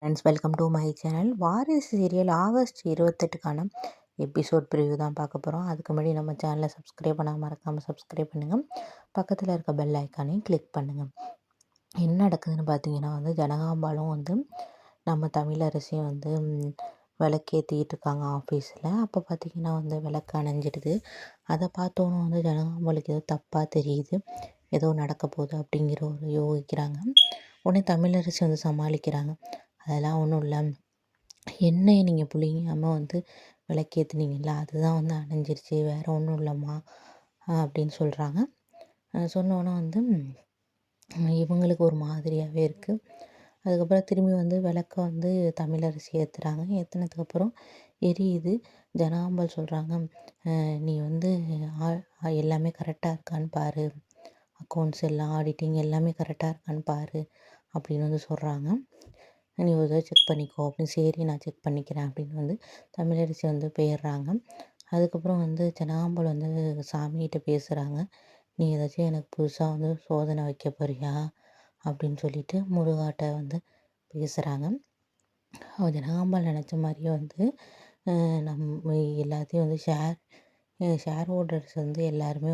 Friends, welcome to my channel. வாரிசு serial August 28க்கான episode preview தான் பார்க்க போகிறோம். அதுக்கு முன்னாடி நம்ம சேனலை சப்ஸ்கிரைப் பண்ணாமல் மறக்காமல் சப்ஸ்கிரைப் பண்ணுங்கள். பக்கத்தில் இருக்க பெல் ஐக்கானையும் கிளிக் பண்ணுங்கள். என்ன நடக்குதுன்னு பார்த்தீங்கன்னா ஜனகாம்பாலும் நம்ம தமிழரசியும் விளக்கேற்றிட்டு இருக்காங்க ஆஃபீஸில். அப்போ பார்த்தீங்கன்னா விளக்கு அணைஞ்சிடுது. அதை பார்த்தோன்னு ஜனகாம்பாலுக்கு ஏதோ தப்பாக தெரியுது, ஏதோ நடக்க போகுது அப்படிங்கிற ஒரு யோகிக்கிறாங்க. உடனே தமிழரசி சமாளிக்கிறாங்க. அதெல்லாம் ஒன்றும் இல்லை, எண்ணெயை நீங்கள் புளிங்காமல் விளக்கேற்றுனீங்களா, அதுதான் அணைஞ்சிருச்சு, வேறு ஒன்றும் இல்லைம்மா அப்படின்னு சொல்கிறாங்க. சொன்னோன்னே இவங்களுக்கு ஒரு மாதிரியாகவே இருக்குது. அதுக்கப்புறம் திரும்பி விளக்க தமிழரசி ஏற்றுறாங்க. ஏற்றுனதுக்கப்புறம் எரியுது. ஜனாம்பால் சொல்கிறாங்க, நீ எல்லாமே கரெக்டாக இருக்கான்னு பாரு, அக்கௌண்ட்ஸ் எல்லாம் ஆடிட்டிங் எல்லாமே கரெக்டாக இருக்கான்னு பாரு அப்படின்னு சொல்கிறாங்க. நீ ஒரு தடவை செக் பண்ணிக்கோ அப்படின்னு. சரி, நான் செக் பண்ணிக்கிறேன் அப்படின்னு தமிழரசி போயிடுறாங்க. அதுக்கப்புறம் ஜனாம்பால் சாமிகிட்ட பேசுகிறாங்க. நீ ஏதாச்சும் எனக்கு புதுசாக சோதனை வைக்க போறியா அப்படின்னு சொல்லிட்டு முருகாட்ட பேசுகிறாங்க. ஜனகாம்பால் நினச்ச மாதிரியே நம்ம எல்லாத்தையும் ஷேர் ஹோல்டர்ஸ் எல்லாருமே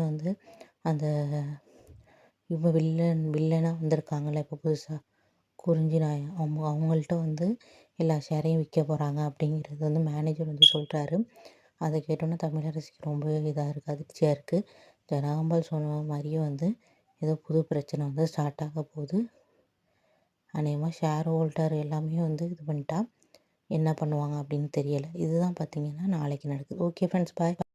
அந்த இவங்க வில்லனாக வந்திருக்காங்கல்ல இப்போ புதுசாக குறிஞ்சி நாய், அவங்கள்ட்ட எல்லா ஷேரையும் விற்க போகிறாங்க அப்படிங்கிறது மேனேஜர் சொல்கிறாரு. அதை கேட்டோன்னே தமிழரசிக்கு ரொம்பவே இதாக இருக்குது, அதிர்ச்சியாக இருக்குது. ஜனகாம்பால் சொன்ன மாதிரியே ஏதோ புது பிரச்சனை ஸ்டார்ட் ஆக போகுது. அநேகமாக ஷேர் ஹோல்டர் எல்லாமே இது பண்ணிட்டா என்ன பண்ணுவாங்க அப்படின்னு தெரியலை. இதுதான் பார்த்திங்கன்னா நாளைக்கு நடக்குது. ஓகே ஃப்ரெண்ட்ஸ், பாய்.